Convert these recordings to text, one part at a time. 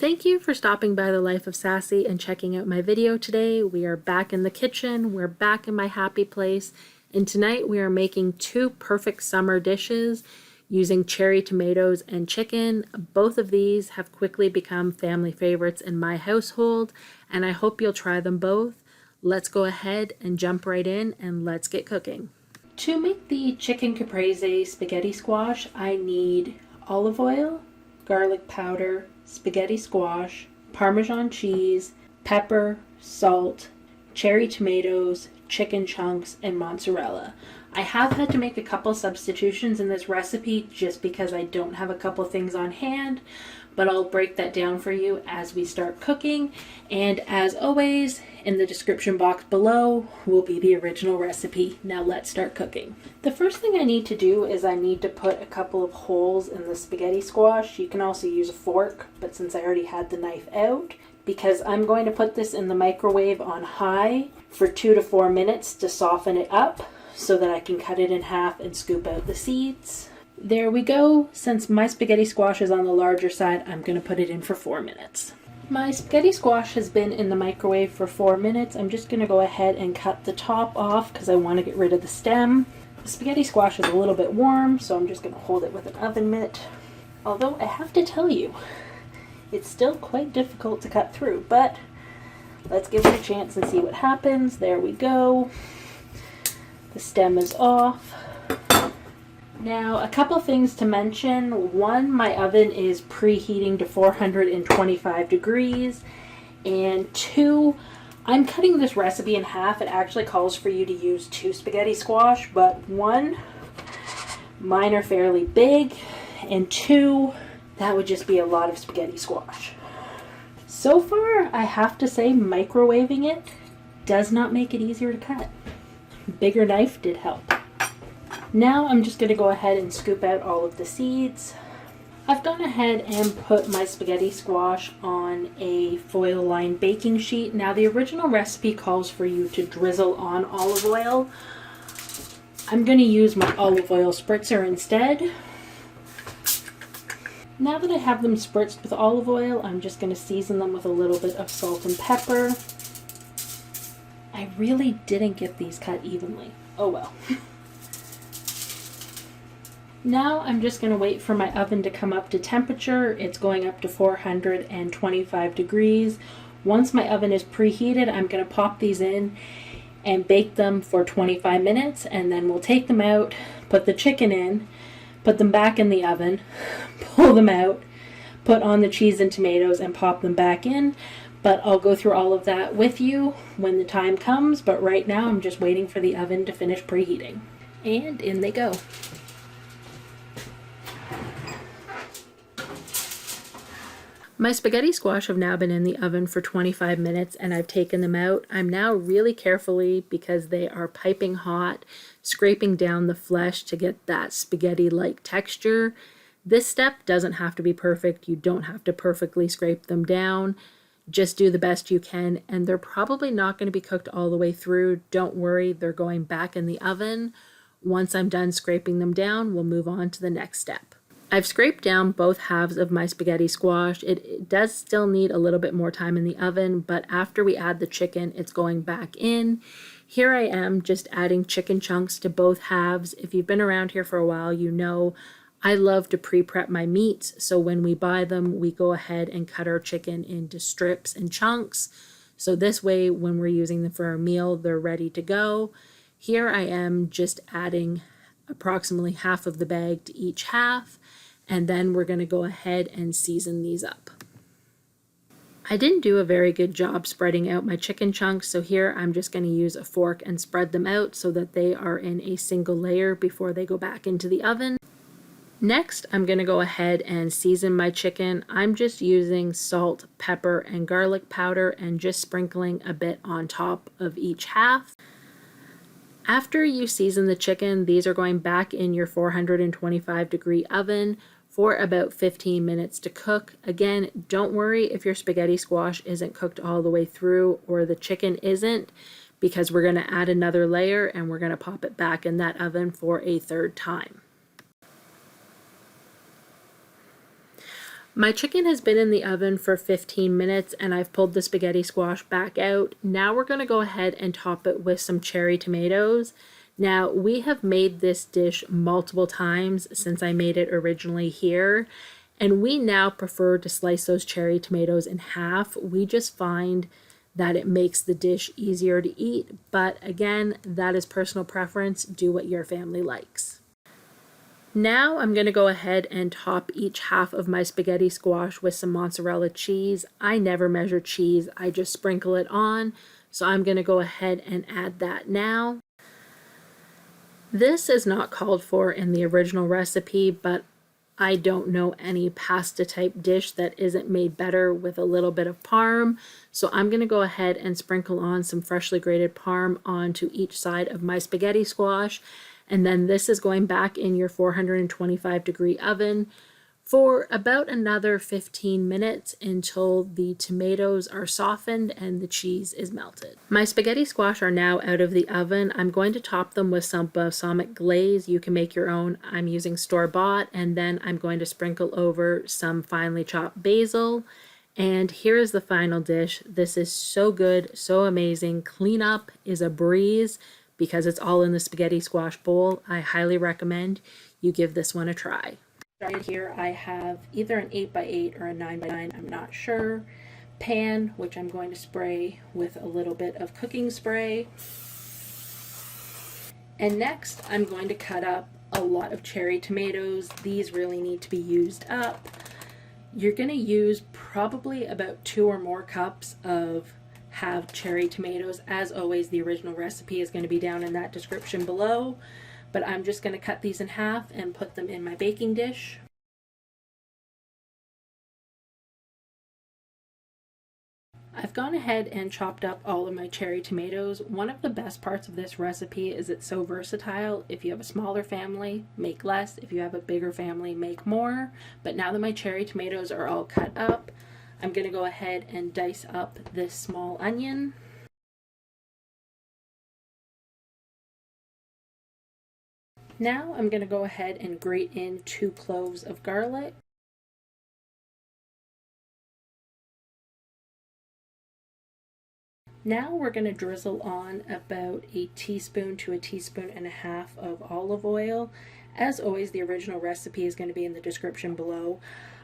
Thank you for stopping by the Life of Sassy and checking out my video today. We are back in the kitchen, we're back in my happy place, and tonight we are making two perfect summer dishes using cherry tomatoes and chicken. Both of these have quickly become family favorites in my household, and I hope you'll try them both. Let's go ahead and jump right in and let's get cooking. To make the chicken caprese spaghetti squash, I need olive oil, garlic powder, spaghetti squash, Parmesan cheese, pepper, salt, cherry tomatoes, chicken chunks, and mozzarella. I have had to make a couple substitutions in this recipe just because I don't have a couple things on hand, but I'll break that down for you as we start cooking. And as always, in the description box below will be the original recipe. Now let's start cooking. The first thing I need to do is I need to put a couple of holes in the spaghetti squash. You can also use a fork, but since I already had the knife out, because I'm going to put this in the microwave on high for 2 to 4 minutes to soften it up so that I can cut it in half and scoop out the seeds. There we go. Since my spaghetti squash is on the larger side, I'm going to put it in for 4 minutes. My spaghetti squash has been in the microwave for 4 minutes. I'm just going to go ahead and cut the top off because I want to get rid of the stem. The spaghetti squash is a little bit warm, so I'm just going to hold it with an oven mitt. Although I have to tell you, it's still quite difficult to cut through, but let's give it a chance and see what happens. There we go. The stem is off. Now, a couple things to mention. One, my oven is preheating to 425 degrees. And two, I'm cutting this recipe in half. It actually calls for you to use 2 spaghetti squash, but one, mine are fairly big, and 2, that would just be a lot of spaghetti squash. So far, I have to say microwaving it does not make it easier to cut. Bigger knife did help. Now I'm just going to go ahead and scoop out all of the seeds. I've gone ahead and put my spaghetti squash on a foil-lined baking sheet. Now the original recipe calls for you to drizzle on olive oil. I'm going to use my olive oil spritzer instead. Now that I have them spritzed with olive oil, I'm just going to season them with a little bit of salt and pepper. I really didn't get these cut evenly. Oh well. Now I'm just going to wait for my oven to come up to temperature. It's going up to 425 degrees. Once my oven is preheated, I'm going to pop these in and bake them for 25 minutes, and then we'll take them out, put the chicken in, put them back in the oven, pull them out, put on the cheese and tomatoes, and pop them back in. But I'll go through all of that with you when the time comes, but right now I'm just waiting for the oven to finish preheating. And in they go. My spaghetti squash have now been in the oven for 25 minutes and I've taken them out. I'm now really carefully, because they are piping hot, scraping down the flesh to get that spaghetti-like texture. This step doesn't have to be perfect. You don't have to perfectly scrape them down. Just do the best you can, and they're probably not going to be cooked all the way through. Don't worry, they're going back in the oven. Once I'm done scraping them down, we'll move on to the next step. I've scraped down both halves of my spaghetti squash. It does still need a little bit more time in the oven, but after we add the chicken, it's going back in. Here I am just adding chicken chunks to both halves. If you've been around here for a while, you know I love to pre-prep my meats, so when we buy them, we go ahead and cut our chicken into strips and chunks. So this way, when we're using them for our meal, they're ready to go. Here I am just adding approximately half of the bag to each half, and then we're going to go ahead and season these up. I didn't do a very good job spreading out my chicken chunks, so here I'm just going to use a fork and spread them out so that they are in a single layer before they go back into the oven. Next, I'm going to go ahead and season my chicken. I'm just using salt, pepper, and garlic powder and just sprinkling a bit on top of each half. After you season the chicken, these are going back in your 425 degree oven for about 15 minutes to cook. Again, don't worry if your spaghetti squash isn't cooked all the way through or the chicken isn't, because we're going to add another layer and we're going to pop it back in that oven for a third time. My chicken has been in the oven for 15 minutes and I've pulled the spaghetti squash back out. Now we're going to go ahead and top it with some cherry tomatoes. Now we have made this dish multiple times since I made it originally here, and we now prefer to slice those cherry tomatoes in half. We just find that it makes the dish easier to eat, but again, that is personal preference. Do what your family likes. Now I'm going to go ahead and top each half of my spaghetti squash with some mozzarella cheese. I never measure cheese, I just sprinkle it on. So I'm going to go ahead and add that now. This is not called for in the original recipe, but I don't know any pasta type dish that isn't made better with a little bit of parm. So I'm going to go ahead and sprinkle on some freshly grated parm onto each side of my spaghetti squash. And then this is going back in your 425-degree oven for about another 15 minutes until the tomatoes are softened and the cheese is melted. My spaghetti squash are now out of the oven. I'm going to top them with some balsamic glaze. You can make your own. I'm using store-bought, and then I'm going to sprinkle over some finely chopped basil. And here is the final dish. This is so good, so amazing. Cleanup is a breeze because it's all in the spaghetti squash bowl. I highly recommend you give this one a try. Started here, I have either an 8x8 or a 9x9, I'm not sure, pan, which I'm going to spray with a little bit of cooking spray. And next, I'm going to cut up a lot of cherry tomatoes. These really need to be used up. You're going to use probably about 2 or more cups of halved cherry tomatoes. As always, the original recipe is going to be down in that description below. But I'm just going to cut these in half and put them in my baking dish. I've gone ahead and chopped up all of my cherry tomatoes. One of the best parts of this recipe is it's so versatile. If you have a smaller family, make less. If you have a bigger family, make more. But now that my cherry tomatoes are all cut up, I'm going to go ahead and dice up this small onion. Now I'm going to go ahead and grate in 2 cloves of garlic. Now we're going to drizzle on about a teaspoon to a teaspoon and a half of olive oil. As always, the original recipe is going to be in the description below.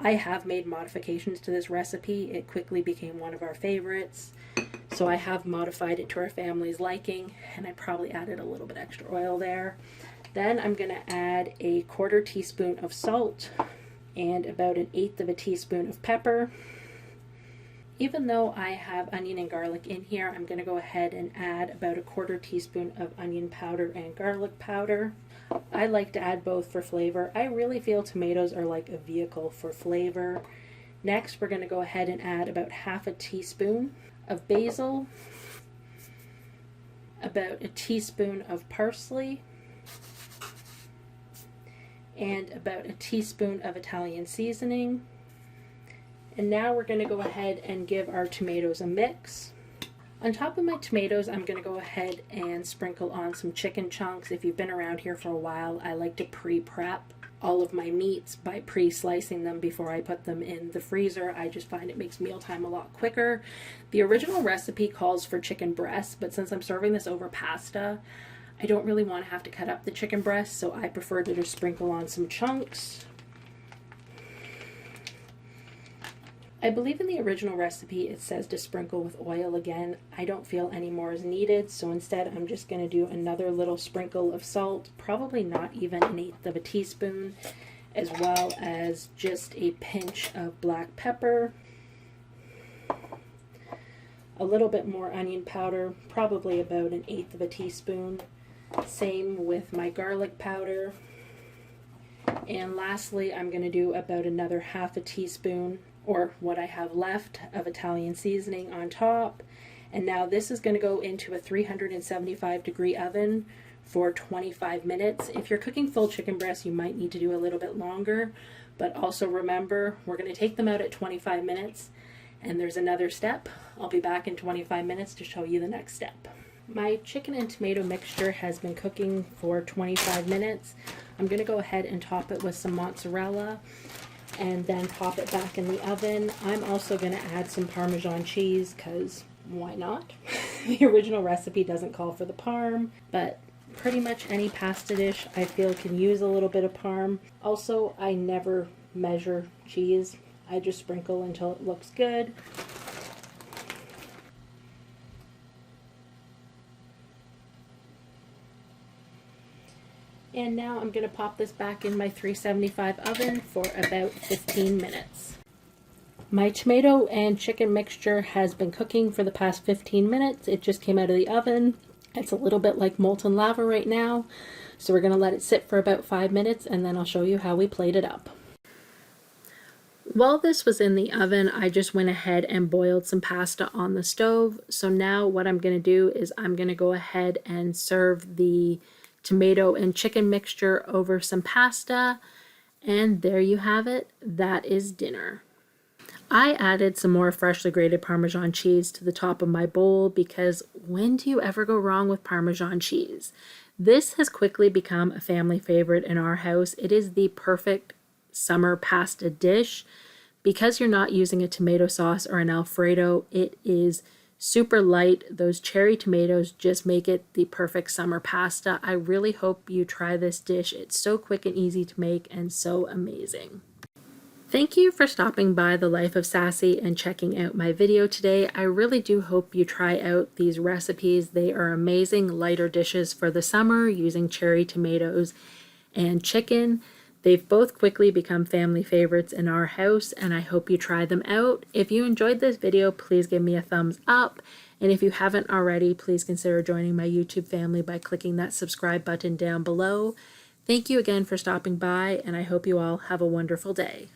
I have made modifications to this recipe. It quickly became one of our favorites. So I have modified it to our family's liking, and I probably added a little bit extra oil there. Then I'm going to add a 1/4 teaspoon of salt and about 1/8 teaspoon of pepper. Even though I have onion and garlic in here, I'm going to go ahead and add about 1/4 teaspoon of onion powder and garlic powder. I like to add both for flavor. I really feel tomatoes are like a vehicle for flavor. Next, we're going to go ahead and add about 1/2 teaspoon of basil, about 1 teaspoon of parsley, and about 1 teaspoon of Italian seasoning. And now we're going to go ahead and give our tomatoes a mix. On top of my tomatoes, I'm going to go ahead and sprinkle on some chicken chunks. If you've been around here for a while, I like to pre-prep all of my meats by pre-slicing them before I put them in the freezer. I just find it makes mealtime a lot quicker. The original recipe calls for chicken breasts, but since I'm serving this over pasta, I don't really want to have to cut up the chicken breast, so I prefer to just sprinkle on some chunks. I believe in the original recipe it says to sprinkle with oil again. I don't feel any more is needed, so instead I'm just going to do another little sprinkle of salt, probably not even 1/8 teaspoon, as well as just a pinch of black pepper, a little bit more onion powder, probably about 1/8 teaspoon. Same with my garlic powder. And lastly, I'm going to do about another 1/2 teaspoon, or what I have left, of Italian seasoning on top. And now this is going to go into a 375-degree oven for 25 minutes. If you're cooking full chicken breasts, you might need to do a little bit longer, but also remember, we're going to take them out at 25 minutes, and there's another step. I'll be back in 25 minutes to show you the next step. My chicken and tomato mixture has been cooking for 25 minutes. I'm going to go ahead and top it with some mozzarella. and then pop it back in the oven. I'm also going to add some Parmesan cheese because why not? The original recipe doesn't call for the parm, but pretty much any pasta dish I feel can use a little bit of parm. Also, I never measure cheese. I just sprinkle until it looks good. And now I'm going to pop this back in my 375 oven for about 15 minutes. My tomato and chicken mixture has been cooking for the past 15 minutes. It just came out of the oven. It's a little bit like molten lava right now. So we're going to let it sit for about 5 minutes and then I'll show you how we plate it up. While this was in the oven, I just went ahead and boiled some pasta on the stove. So now what I'm going to do is I'm going to go ahead and serve the tomato and chicken mixture over some pasta. And there you have it. That is dinner. I added some more freshly grated Parmesan cheese to the top of my bowl because when do you ever go wrong with Parmesan cheese? This has quickly become a family favorite in our house. It is the perfect summer pasta dish. Because you're not using a tomato sauce or an Alfredo, it is super light. Those cherry tomatoes just make it the perfect summer pasta. I really hope you try this dish. It's so quick and easy to make and so amazing. Thank you for stopping by The Life of Sassy and checking out my video today. I really do hope you try out these recipes. They are amazing lighter dishes for the summer using cherry tomatoes and chicken. They've both quickly become family favorites in our house, and I hope you try them out. If you enjoyed this video, please give me a thumbs up. And if you haven't already, please consider joining my YouTube family by clicking that subscribe button down below. Thank you again for stopping by, and I hope you all have a wonderful day.